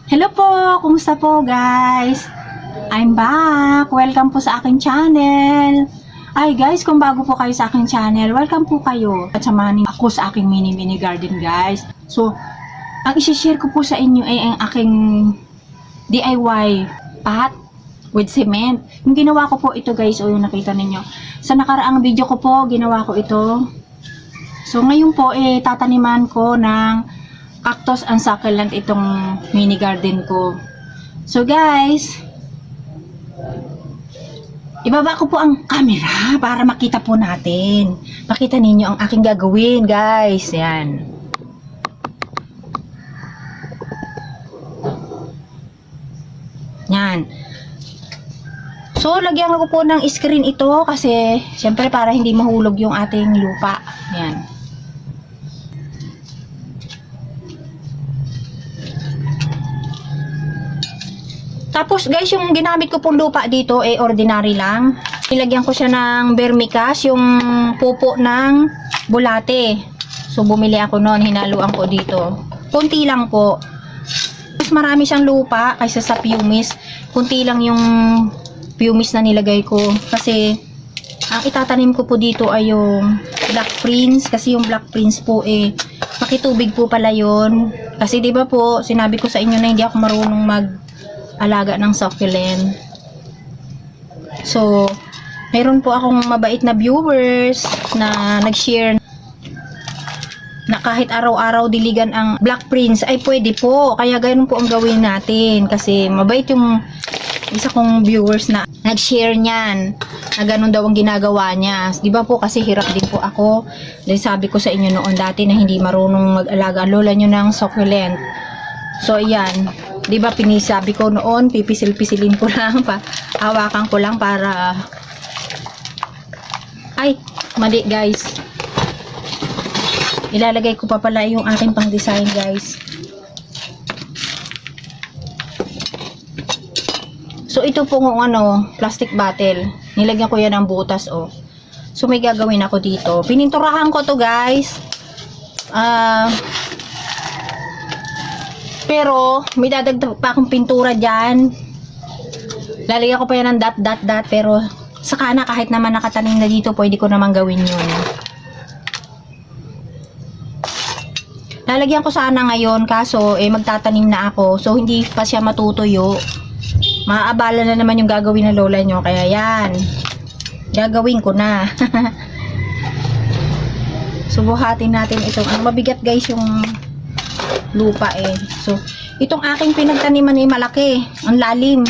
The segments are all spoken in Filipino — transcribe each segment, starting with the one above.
Hello po! Kumusta po guys? I'm back! Welcome po sa aking channel! Ay guys, kung bago po kayo sa aking channel, welcome po kayo. At samahan ako sa aking mini garden guys. So, ang isi-share ko po sa inyo ay ang aking DIY pot with cement. Yung ginawa ko po ito guys, o yung nakita ninyo. Sa nakaraang video ko po, ginawa ko ito. So, ngayon po, tataniman ko ng cactus and succulent itong mini garden ko. So guys, ibaba ko po ang camera para makita po natin. Makita ninyo ang aking gagawin guys. Yan. Yan. So, lagyan ko po ng screen ito kasi syempre para hindi mahulog yung ating lupa. Yan. Tapos guys, yung ginamit ko pong lupa dito ordinary lang. Nilagyan ko siya ng vermicast, yung pupo ng bulate. So bumili ako noon, hinaluan ko dito. Kunti lang po. Mas marami siyang lupa kaysa sa pumice. Kunti lang yung pumice na nilagay ko. Kasi ang itatanim ko po dito ay yung Black Prince. Kasi yung Black Prince po makitubig po pala yun. Kasi diba po, sinabi ko sa inyo na hindi ako marunong alaga ng succulent. So, meron po akong mabait na viewers na nag-share na kahit araw-araw diligan ang Black Prince ay pwede po. Kaya ganoon po ang gawin natin. Kasi mabait yung isa kong viewers na nag-share niyan. Na ganun daw ang ginagawa niya. Di ba po kasi hirap din po ako. Dahil sabi ko sa inyo noon dati na hindi marunong mag-alaga ang lola nyo ng succulent. So, ayan. Di ba pinisabi ko noon, pipisil-pisilin ko lang, hawakan ko lang para ay, mali guys. Ilalagay ko pa pala yung aking pang-design guys. So ito po ng plastic bottle. Nilagyan ko yan ng butas So may gagawin ako dito. Pininturahan ko to guys. Pero, may dadagdag pa akong pintura dyan. Lalagyan ko pa yan ng dot. Pero, saka na kahit naman nakatanim na dito, pwede ko naman gawin yun. Lalagyan ko sana ngayon, kaso, magtatanim na ako. So, hindi pa siya matutuyo. Maaabala na naman yung gagawin ng lola nyo. Kaya yan. Gagawin ko na. Subuhatin natin ito. Ang mabigat guys yung lupa So, itong aking pinagtaniman ay malaki. Ang lalim.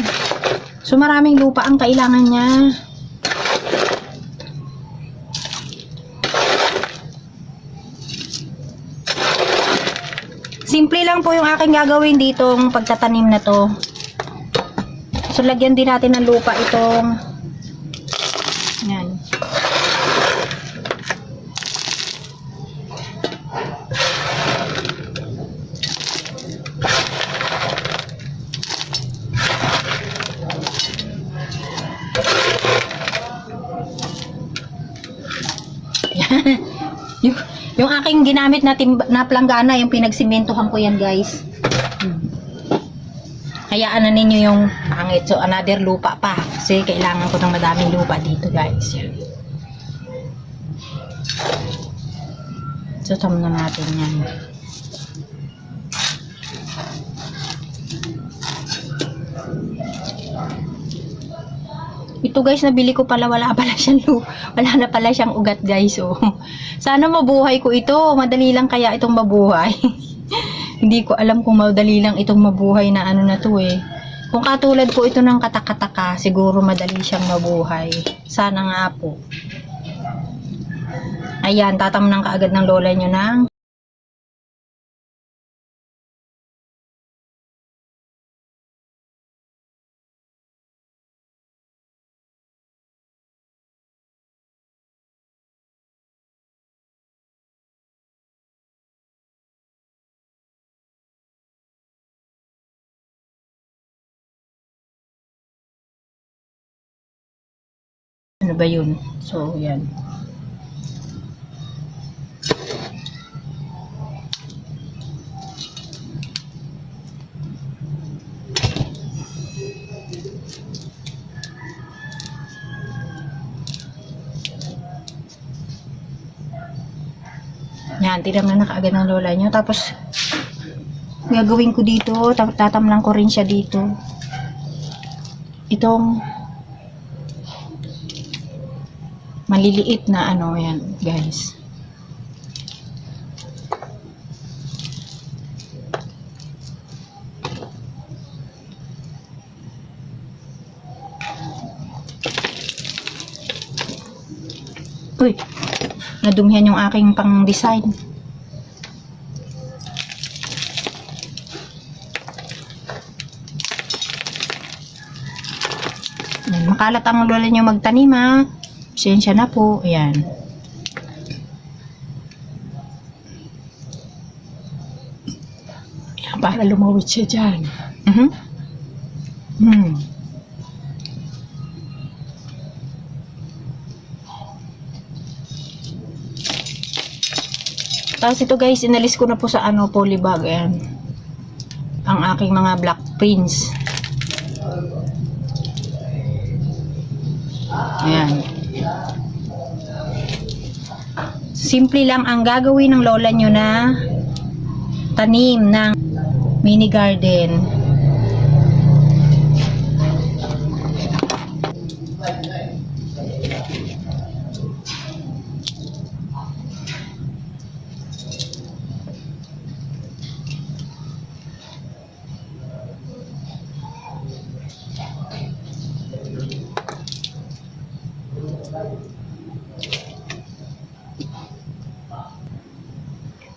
So, maraming lupa ang kailangan niya. Simple lang po yung aking gagawin ditong pagtatanim na to. So, lagyan din natin ng lupa itong yan. yung aking ginamit na planggana, yung pinagsimentohan ko yan guys. Hayaan na ninyo yung pangit. So another lupa pa kasi kailangan ko ng madaming lupa dito guys. Yan. So tam na natin yan. Ito guys, nabili ko pala, wala na pala siyang ugat guys. Sana mabuhay ko ito. Madali lang kaya itong mabuhay. Hindi ko alam kung madali lang itong mabuhay na na to Kung katulad po ito ng katakataka, siguro madali siyang mabuhay. Sana nga po. Ayan, tatamnan kaagad ng lola nyo ng ano ba yun? So, yan. Yan, tinamnan na kaagad ng lola nyo. Tapos, gagawin ko dito, tatamlang ko rin siya dito. Itong maliliit na ano, yan, guys. Uy, nadumihan yung aking pang-design. Makalat ang lola nyo magtanim ha. Pasensya na po. Ayan. Ayan, para lumawit siya dyan. Tapos ito guys, inalis ko na po sa ano, polybag. Ayan. Ang aking mga black prints. Ayan. Simple lang ang gagawin ng lola nyo na tanim ng mini garden.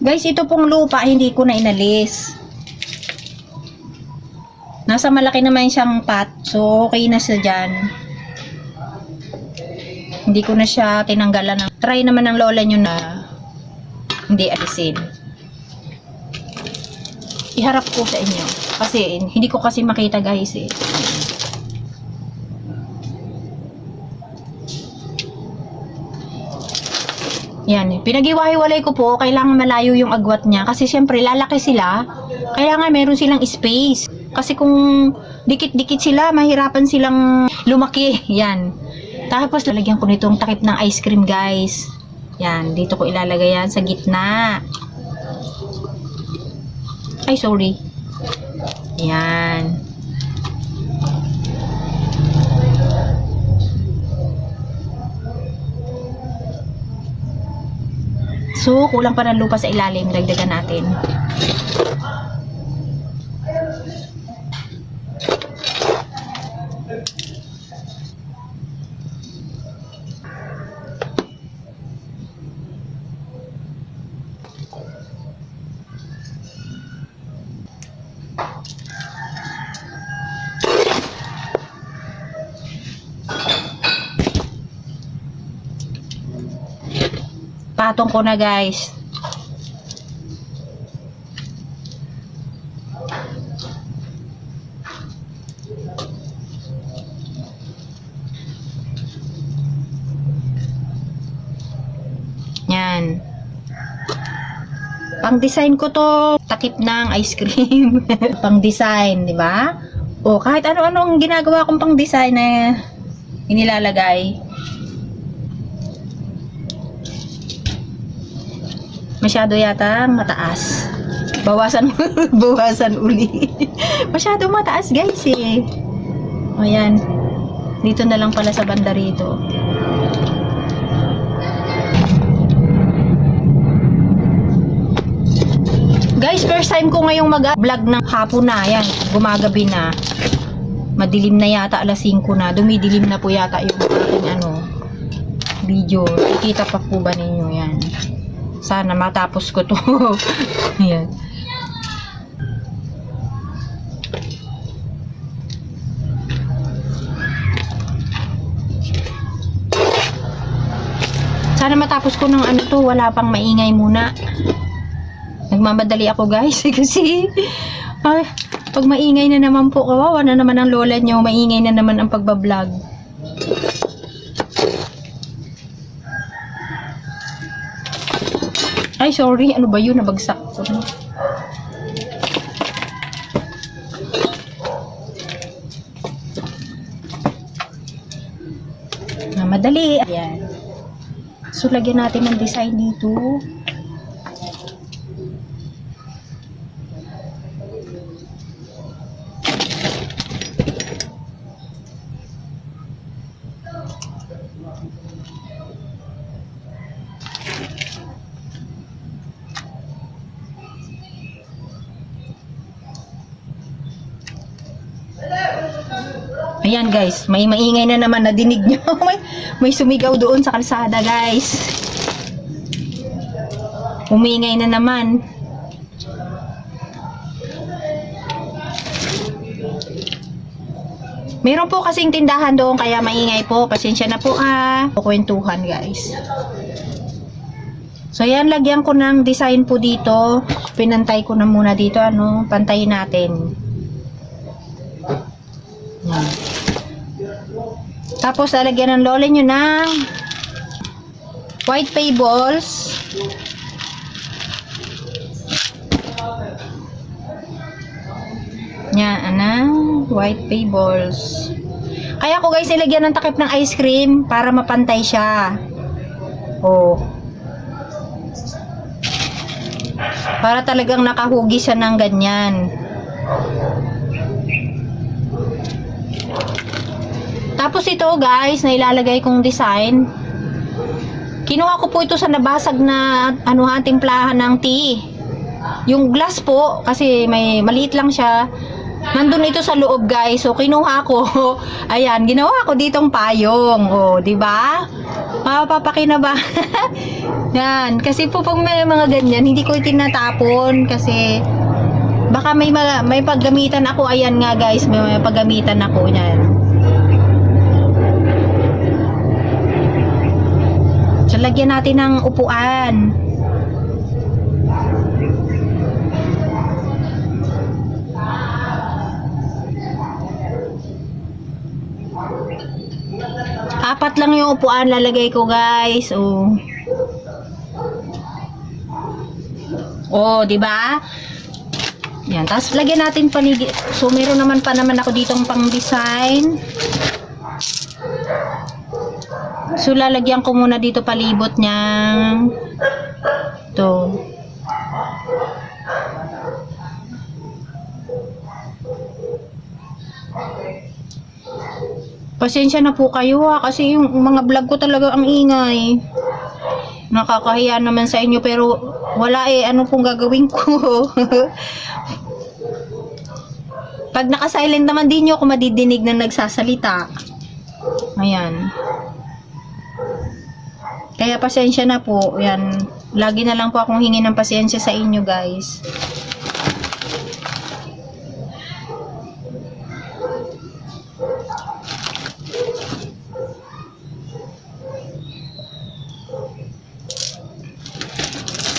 Guys, ito pong lupa hindi ko na inalis. Nasa malaki naman siyang pot, so okay na siya dyan. Hindi ko na siya tinanggalan. Try naman ng lola nyo na hindi alisin. Iharap ko sa inyo. Kasi hindi ko kasi makita guys eh. Yan, pinag-iwahiwalay ko po, kailangan malayo yung agwat niya kasi syempre lalaki sila, kaya nga meron silang space. Kasi kung dikit-dikit sila, mahirapan silang lumaki. Yan. Tapos lalagyan ko nitong takip ng ice cream, guys. Yan, dito ko ilalagay yan sa gitna. Ay, sorry. Yan. So, kulang pa ng lupa sa ilalim. Dagdagan natin. Patong ko na guys. Yan. Pang design ko to, takip ng ice cream. Pang design, di ba? O kahit ano-ano ang ginagawa kong pang design na inilalagay. Masyado yata mataas. Bawasan bawasan uli. Masyado mataas guys eh. O yan. Dito na lang pala sa banda rito. Guys, first time ko ngayong mag-vlog ng hapon na. Yan, gumagabi na. Madilim na yata, alas 5 na. Dumidilim na po yata yung aking video. Ikita pa po ba ninyo yan? Sana matapos ko to. Ayan. Sana matapos ko ng ano to, wala pang maingay muna. Nagmamadali ako guys kasi pag maingay na naman po, kawawa na naman ang lola nyo, maingay na naman ang pagbablog. Ay, sorry. Ano ba yun? Nabagsak ko. Madali. Ayan. So, lagyan natin ng design dito. Ayan guys, may maingay na naman na dinig nyo. may sumigaw doon sa kalsada guys. Umingay na naman. Meron po kasing tindahan doon kaya maingay po. Pasensya na po kukwentuhan guys. So yan, lagyan ko ng design po dito. Pinantay ko na muna dito, pantayin natin. Yan. Tapos lalagyan ng lola nyo ng white pebbles. Yan, white pebbles. Kaya ko guys nilagyan ng takip ng ice cream para mapantay siya. Oh. Para talagang nakahugi siya ng ganyan. Tapos ito guys, na ilalagay kong design. Kinuha ko po ito sa nabasag na timplahan ng tea. Yung glass po, kasi may maliit lang siya. Nandun ito sa loob guys. So kinuha ko. Ayan, ginawa ko ditong payong. Oh, 'di ba? Mapapakinabangan. Yan, kasi po pag may mga ganyan, hindi ko itinatapon kasi baka may paggamitan ako. Ayan nga guys, may paggamitan ako niyan. So, lagyan natin ng upuan. Apat lang yung upuan lalagay ko guys. Oh. Oh, 'di ba? Yan, tapos lagyan natin paligid. So meron naman ako ditong pang-design. So lalagyan ko muna dito palibot niyang to. Pasensya na po kayo kasi yung mga vlog ko talaga ang ingay. Nakakahiya naman sa inyo pero wala ano pong gagawin ko. Pag naka-silent naman din nyo ako madidinig na nagsasalita. Ayan. Kaya pasensya na po. Yan. Lagi na lang po akong hingi ng pasensya sa inyo guys.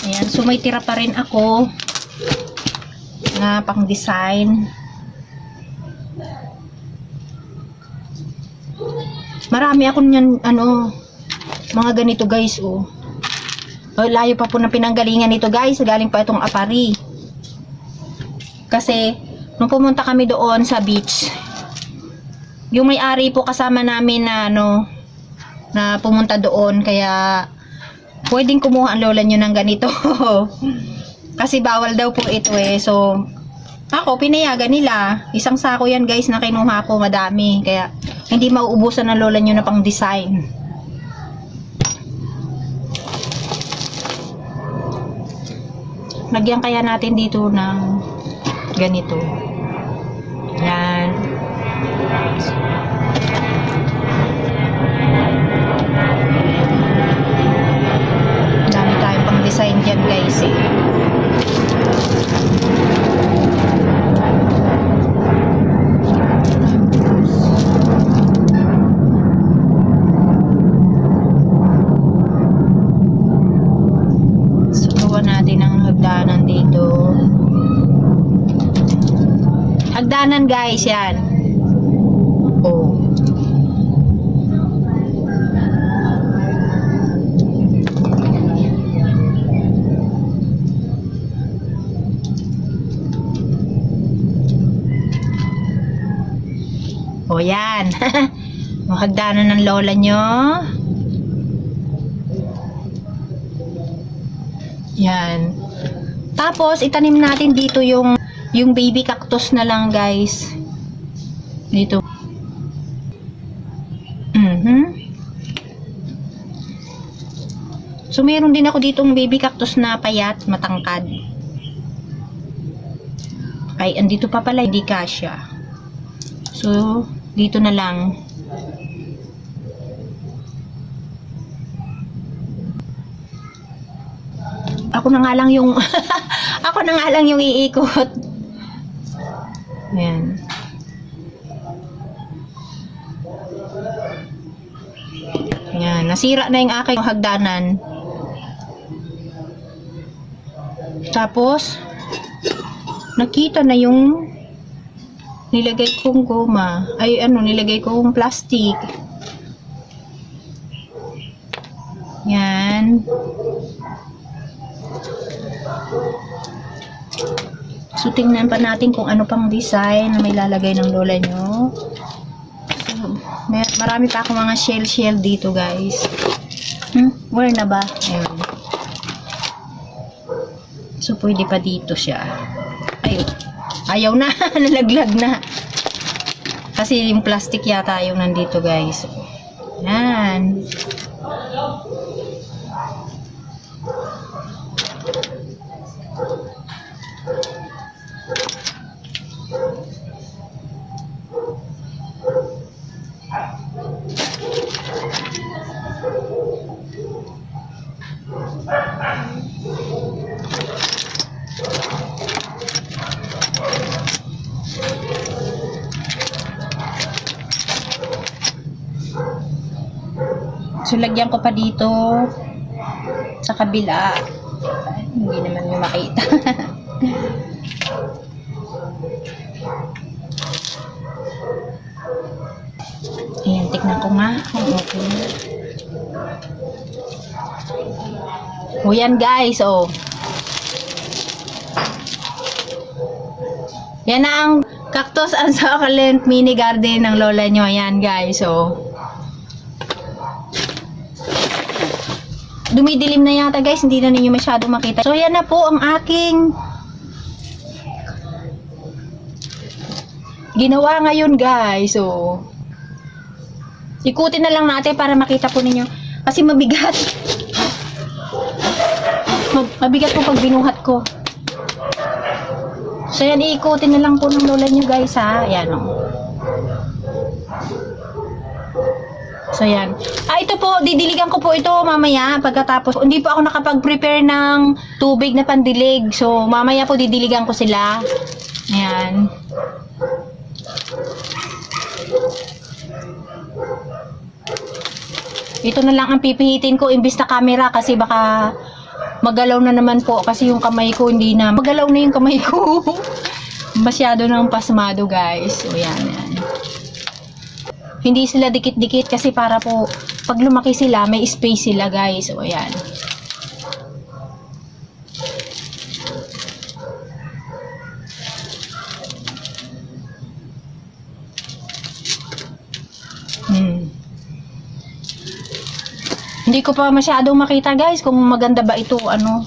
Ayan, so may tira pa rin ako na pang design. Marami ako niyan mga ganito guys oh. Layo pa po na pinanggalingan nito guys, galing pa itong Apari. Kasi nung pumunta kami doon sa beach, yung may-ari po kasama namin na na pumunta doon kaya pwedeng kumuha ang lola nyo ng ganito. Kasi bawal daw po ito so ako pinayagan nila. Isang sako yan guys na kinuha ko, madami, kaya hindi mauubusan ng lola nyo na pang design. Lagyan kaya natin dito ng ganito. Yan. Dami tayong pang design dyan guys natin ang hagdanan dito. Hagdanan guys, yan. Oh. Oh, yan. Hagdanan ng lola nyo. Yan. Tapos itanim natin dito yung baby cactus na lang guys. Dito. So meron din ako ditong baby cactus na payat, matangkad. Ay, andito pa pala, hindi kasya. So, dito na lang. Ako na nga lang yung ako na nga lang yung iikot. Ayan. Ayan, nasira na yung aking hagdanan. Tapos nakita na yung nilagay kong goma. Ay nilagay kong plastic. Yan. So, tingnan pa natin kung ano pang design na may lalagay ng lola nyo. So, marami pa akong mga shell dito, guys. Where na ba? Ayun. So, pwede pa dito siya. Ayun. Ayaw na. Nalaglag na. Kasi yung plastic yata yung nandito, guys. Yan. So, lagyan ko pa dito sa kabila. Hindi naman nyo makita. Ayan, tignan ko nga kung okay. O yan, guys, oh. Yan na ang cactus and succulent mini garden ng lola nyo. Ayan, guys, oh. Dumidilim na yata, guys, hindi na ninyo masyado makita. So, yan na po ang aking ginawa ngayon, guys. So, ikutin na lang natin para makita po ninyo. Kasi mabigat. Mabigat po pag binuhat ko. So, yan, iikutin na lang po ng lola nyo, guys, ha. Ayan, o. So, yan. Ito po, didiligan ko po ito mamaya pagkatapos. Hindi po ako nakapag-prepare ng tubig na pandilig. So, mamaya po didiligan ko sila. Ayan. Ito na lang ang pipihitin ko imbis na camera kasi baka magalaw na naman po kasi yung kamay ko hindi na. Magalaw na yung kamay ko. Masyado nang pasmado, guys. So, yan, yan. Hindi sila dikit-dikit kasi para po pag lumaki sila, may space sila, guys. O, ayan. Hindi ko pa masyadong makita, guys, kung maganda ba ito, ano.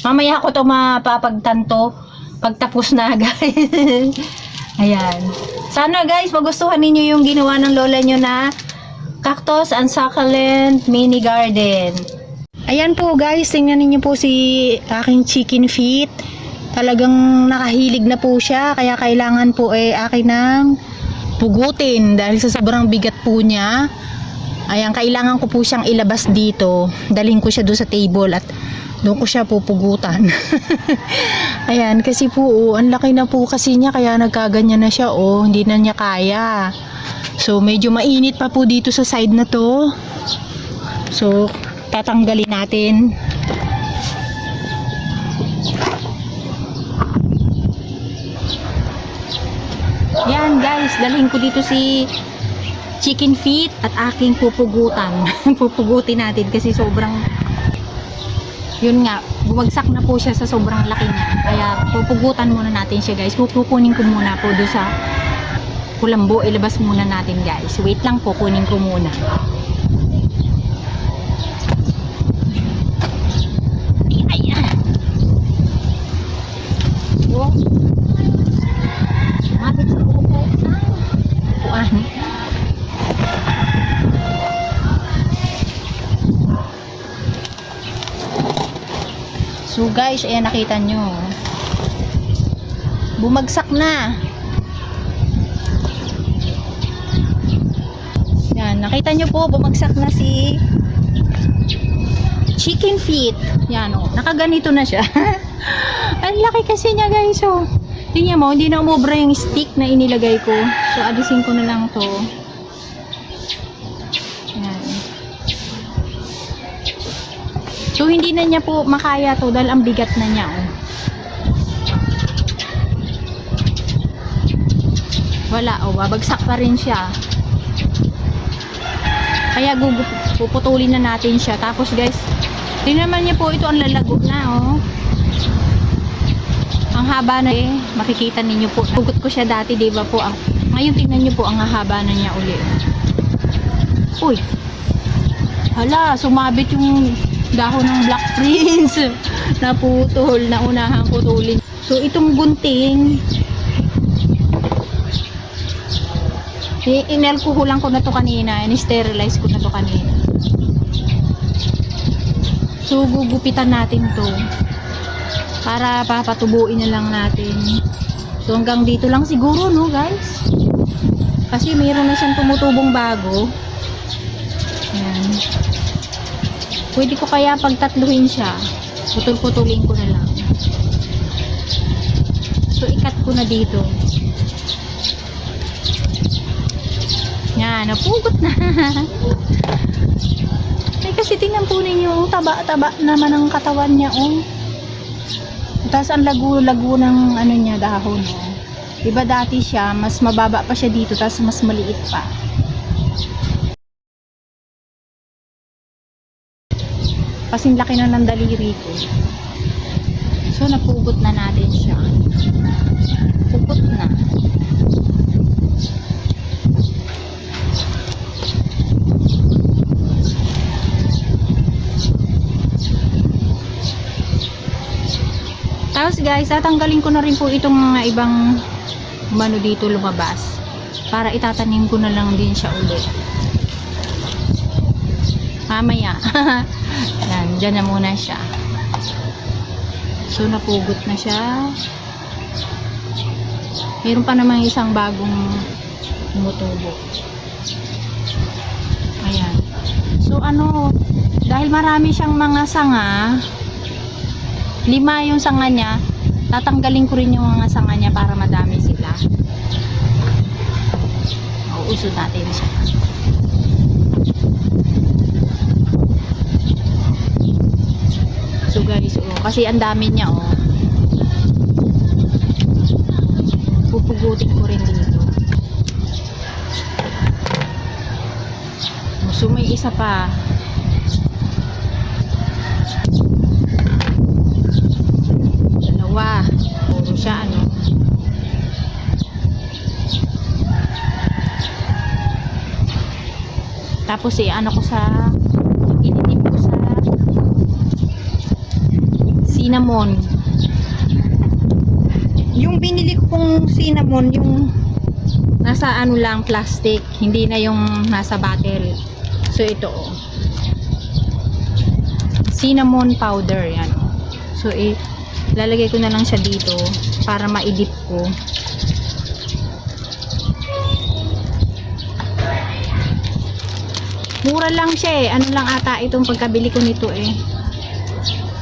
Mamaya ko to mapapagtanto pagtapos na, guys. Ayan. Sana, guys, magustuhan ninyo yung ginawa ng lola nyo na cactus and succulent mini garden. Ayan po, guys, tingnan niyo po si aking chicken feet. Talagang nakahilig na po siya, kaya kailangan po akin ng pugutin dahil sa sobrang bigat po niya. Ayan, kailangan ko po siyang ilabas dito. Dalhin ko siya doon sa table at doon ko siya pupugutan. Ayan, kasi po, ang laki na po kasi niya, kaya nagkaganyan na siya, hindi na niya kaya. So, medyo mainit pa po dito sa side na to. So, tatanggalin natin. Yan, guys, dalhin ko dito si chicken feet at aking pupugutan. Pupugutin natin kasi sobrang, yun nga, bumagsak na po siya sa sobrang laki niya. Kaya pupugutan muna natin siya, guys. Kukunin ko muna po doon sa kulambo. Ilabas muna natin, guys. Wait lang po, kunin ko muna. Ayan. Oh. Mabit sa buko. Puan. So, guys, ayan, nakita nyo. Bumagsak na. Kita nyo po, bumagsak na si chicken feet. Yan o, nakaganito na siya. Ang laki kasi niya guys, oh. Tingnan mo, hindi na umubra yung stick na inilagay ko. So, alisin ko na lang to. Yan. So, hindi na niya po makaya to dahil ang bigat na niya, oh. Wala, oh, babagsak pa rin siya. Kaya puputulin na natin siya. Tapos guys, tingnan naman niya po, ito ang lalago na, oh. Ang haba na eh, makikita ninyo po. Hugot ko siya dati, di ba po? Ngayon tingnan niyo po, ang haba na niya uli. Uy! Hala, sumabit yung dahon ng Black Prince. Naputol, naunahang putulin. So, itong gunting, inalkuhulan ko na to kanina, in-sterilize ko na to kanina. So, gugupitan natin to para papatubuin na lang natin. So, hanggang dito lang siguro, no, guys? Kasi mayroon na siyang tumutubong bago. Ayan. Pwede ko kaya pagtatluhin siya. Putol-putulin ko na lang. So, ikat ko na dito. Yan, napugot na. Ay, kasi tingnan po ninyo, taba-taba naman ang katawan niya, oh. Tapos ang lago-lago ng ano niya, dahon, oh. Diba dati siya, mas mababa pa siya dito, tapos mas maliit pa. Kasing laki na ng daliri ko. So, napugot na natin siya. Pugot na. Tapos guys, tatanggalin ko na rin po itong mga ibang mano dito lumabas. Para itatanim ko na lang din siya ulit. Mamaya. Yan, dyan na muna siya. So, napugot na siya. Meron pa namang isang bagong tumutubo. Ayan. So, ano, dahil marami siyang mga sanga, 5 yung sanga niya, tatanggalin ko rin yung mga sanga niya para madami sila. Uusod natin siya. So guys, oh, kasi ang dami niya, oh. Pupugutin ko rin dito. So may isa pa. Puro siya, ano. Tapos ano ko sa initip ko sa cinnamon. Yung binili kong cinnamon, yung nasa ano lang, plastic, hindi na yung nasa bottle. So ito, oh. Cinnamon powder, yan. So lalagay ko na lang siya dito para ma-dip ko. Mura lang siya eh. Ano lang ata itong pagkabili ko nito eh.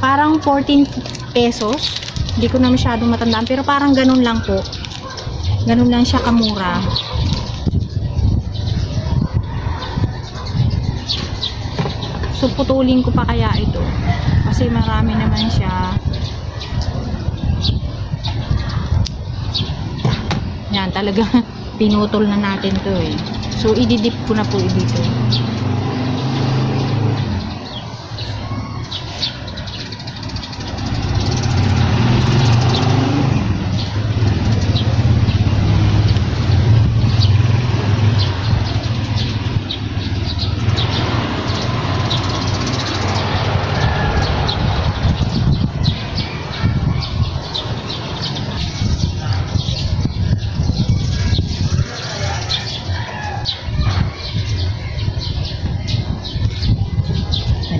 Parang 14 pesos. Hindi ko na masyadong matandaan. Pero parang ganun lang po. Ganun lang siya kamura. So putulin ko pa kaya ito. Kasi marami naman siya. Yan, talaga pinutol na natin to eh. So, ididip ko na po dito.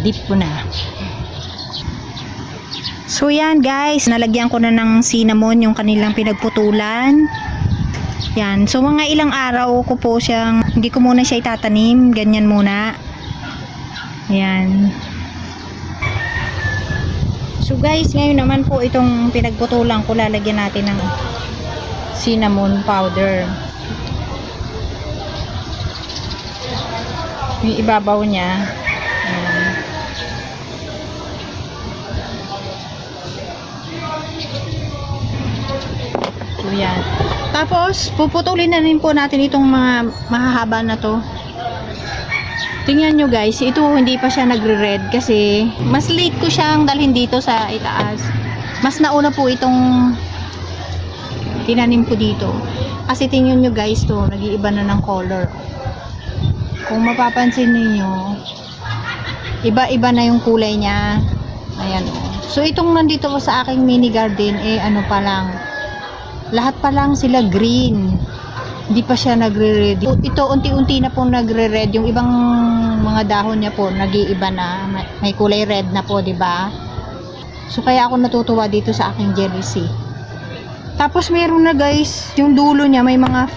Dip ko na. So yan guys, nalagyan ko na ng cinnamon yung kanilang pinagputulan. Yan. So, mga ilang araw ko po siyang, hindi ko muna siya itatanim. Ganyan muna. Yan. So, guys, ngayon naman po itong pinagputulan ko, lalagyan natin ng cinnamon powder. Yung ibabaw niya. Yan. So, yan. Tapos, puputulin na rin po natin itong mga mahahaba na to. Tingnan nyo guys, ito hindi pa siya nagre-red kasi mas late ko siyang dalhin dito sa itaas. Mas nauna po itong tinanim ko dito. Kasi tingnan nyo guys to, nag-iiba na ng color. Kung mapapansin niyo, iba-iba na yung kulay niya. Ayan o. So, itong nandito ko sa aking mini garden, ano pa lang, lahat pa lang sila green. Hindi pa siya nagre-red. Ito unti-unti na pong nagre-red. Yung ibang mga dahon niya po nag-iiba na. May kulay red na po, 'di ba? So kaya ako natutuwa dito sa aking jealousy. Tapos meron na guys, yung dulo niya may mga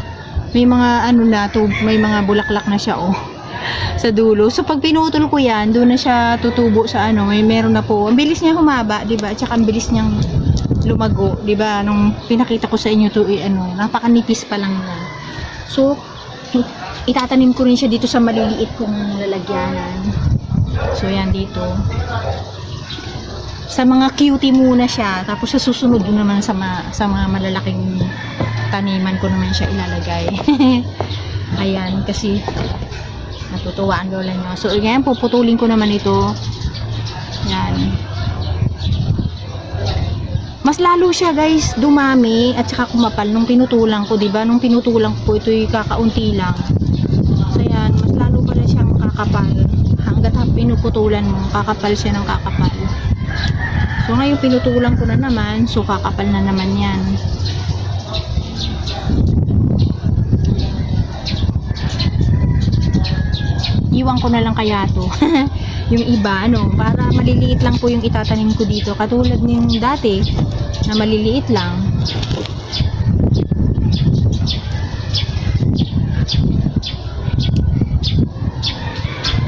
ano na to, may mga bulaklak na siya sa dulo. So pag pinutol ko 'yan, doon na siya tutubo sa ano, meron na po. Ang bilis niya humaba, 'di ba? At saka ang bilis niyang lumago, 'di ba? Nung pinakita ko sa inyo to, napakanipis pa lang yan. So itatanim ko rin siya dito sa maliliit kong lalagyanan. So yan dito. Sa mga cutie muna siya, tapos sa susunod naman sa mga malalaking taniman ko naman siya ilalagay. Ayan, kasi natutuwa ang lola nyo. So ngayon puputulin ko naman ito. Yan. Mas lalo siya guys dumami at saka kumapal nung pinutulang ko, 'di ba? Nung pinutulang ko ito'y kakaunti lang. So yan, mas lalo pala siyang kakapal. Hangga't pinuputulan mo, kakapal siya ng kakapal. So ngayon pinutulang ko na naman, so kakapal na naman 'yan. Iwan ko na lang kaya to. Yung iba, para maliliit lang po yung itatanim ko dito. Katulad ng dati, na maliliit lang.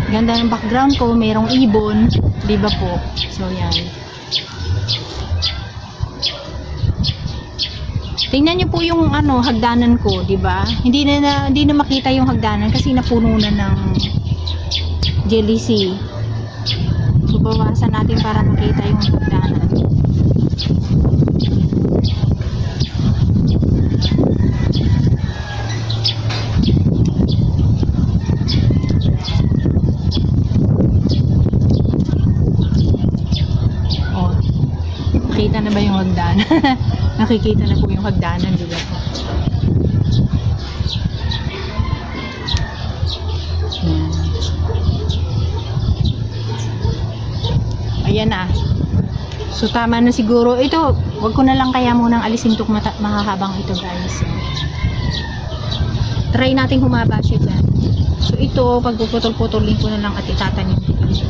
Ganda ng background ko, mayroong ibon. Diba po? So, yan. Tingnan nyo po yung hagdanan ko, diba? Hindi na makita yung hagdanan kasi napuno na ng jealousy. So, bawasan natin para makita yung hagdanan. Oh, nakita na ba yung hagdanan? Nakikita na po yung hagdanan, di ba? Ayan na. So tama na siguro. Ito, wag ko na lang kaya munang alisin itong mahahabang ito guys. Try nating humaba siya dyan. So ito, pagpuputol-putulin ko na lang at itatanim ko dito.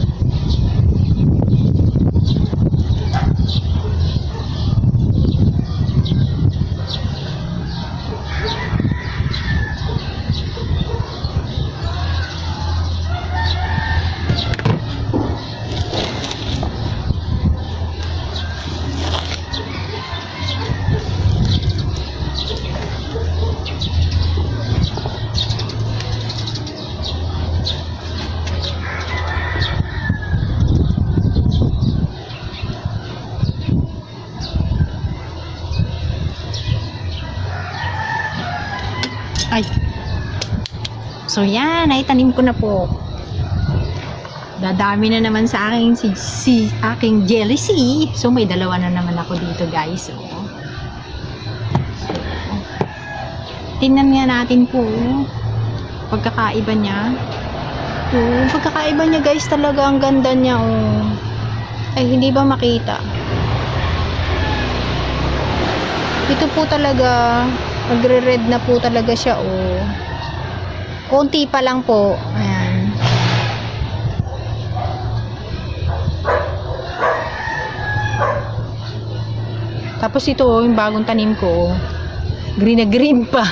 Ay. So yan, ay tanim ko na po. Dadami na naman sa akin aking jealousy. So may dalawa na naman ako dito, guys. So, tingnan nga natin po pagkakaiba niya. Pagkakaiba niya, guys, talaga ang ganda niya. Ay, hindi ba makita? Ito po talaga magre-red na po talaga siya, konti pa lang po. Ayan. Tapos ito, yung bagong tanim ko, green na green pa.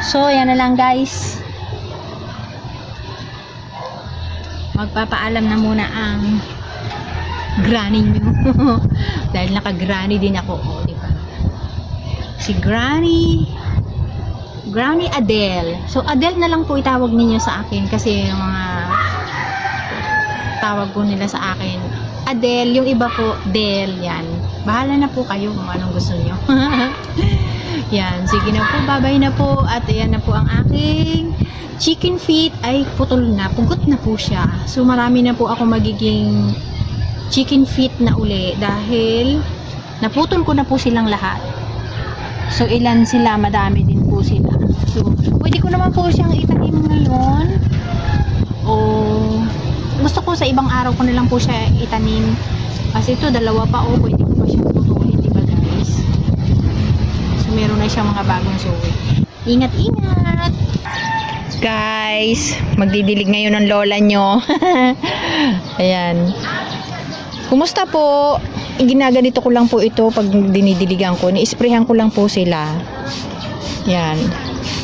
So, yan na lang guys. Magpapaalam na muna ang granny nyo. Dahil naka-granny din ako. Oh, diba? Si Granny Adele. So, Adele na lang po itawag ninyo sa akin kasi yung mga tawag po nila sa akin. Adele, yung iba po, Del, yan. Bahala na po kayo kung anong gusto nyo. Yan, sige na po, babay na po. At ayan na po ang aking chicken feet. Ay, putol na, pugot na po siya. So, marami na po ako magiging chicken feet na uli dahil naputol ko na po silang lahat. So, ilan sila? Madami din po sila. So, pwede ko naman po siyang itanim ngayon. O, gusto ko sa ibang araw ko na lang po siya itanim. Kasi ito, dalawa pa o, pwede ko pa siyang putulin, diba guys? So, meron na siyang mga bagong suwi. Ingat-ingat! Guys, magdidilig ngayon ng lola nyo. Ayan. Kumusta po? Ginaganito ko lang po ito pag dinidiligan ko. Ni-sprayhan ko lang po sila. Yan.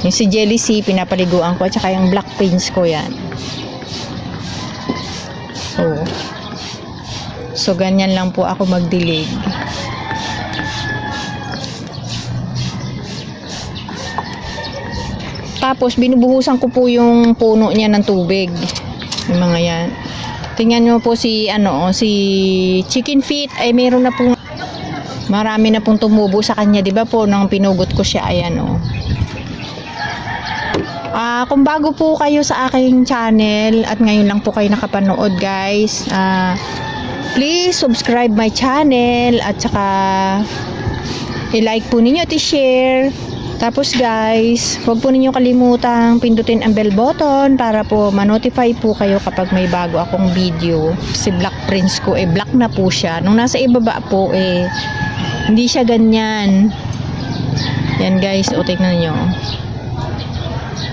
Yung si Jelly C, pinapaliguan ko. At saka yung black pins ko yan. So, ganyan lang po ako magdilig. Tapos, binubuhusan ko po yung puno niya ng tubig. Yung mga yan. Tingnan nyo po si chicken feet ay meron na pong marami na pong tumubo sa kanya, 'di ba po nang pinugot ko siya. Ayan oh. Kung bago po kayo sa aking channel at ngayon lang po kayo nakapanood, guys, please subscribe my channel at saka i-like po ninyo at i-share. Tapos guys, huwag po ninyo kalimutang pindutin ang bell button para po ma-notify po kayo kapag may bago akong video. Si Black Prince ko, black na po siya. Nung nasa ibaba po, hindi siya ganyan. Yan guys, tingnan nyo.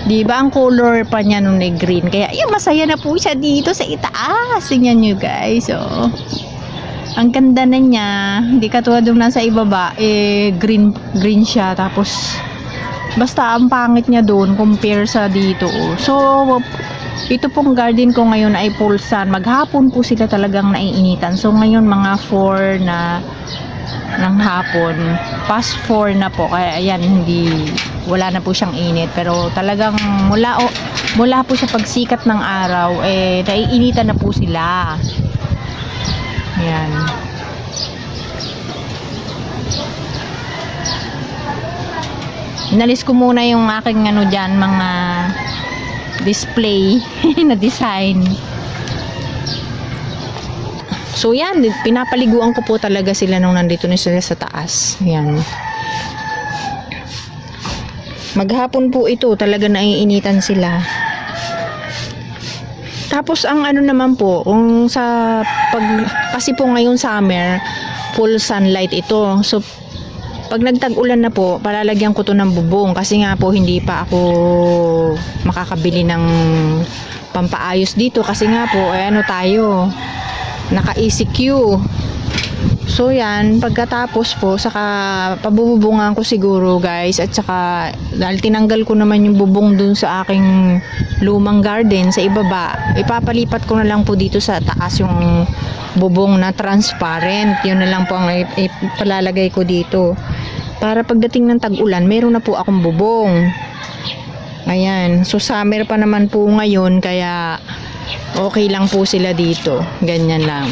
Diba ang color pa niya nung green? Kaya, masaya na po siya dito sa itaas. Tingnan nyo guys, ang ganda na niya. Hindi katulad nung nasa ibaba, green siya. Tapos, basta ang pangit niya doon compare sa dito. So, ito pong garden ko ngayon ay full sun. Maghapon po sila talagang naiinitan. So, ngayon mga 4 na ng hapon. Past 4 na po. Kaya, ayan, wala na po siyang init. Pero talagang mula po sa pagsikat ng araw, naiinitan na po sila. Ayan. Inalis ko muna yung aking dyan, mga display na design. So yan, pinapaliguan ko po talaga sila nung nandito na sila sa taas. Yan. Maghapon po ito, talaga naiinitan sila. Tapos ang naman po, kung kasi po ngayon summer, full sunlight ito. So pag nagtag-ulan na po, palalagyan ko to ng bubong kasi nga po hindi pa ako makakabili ng pampaayos dito kasi nga po tayo naka ECQ. So yan, pagkatapos po saka pabububungan ko siguro guys, at saka dahil tinanggal ko naman yung bubong dun sa aking lumang garden sa ibaba, ipapalipat ko na lang po dito sa taas yung bubong na transparent. Yun na lang po ang ipalalagay ko dito para pagdating ng tag-ulan meron na po akong bubong. Ayan, so summer pa naman po ngayon kaya okay lang po sila dito, ganyan lang.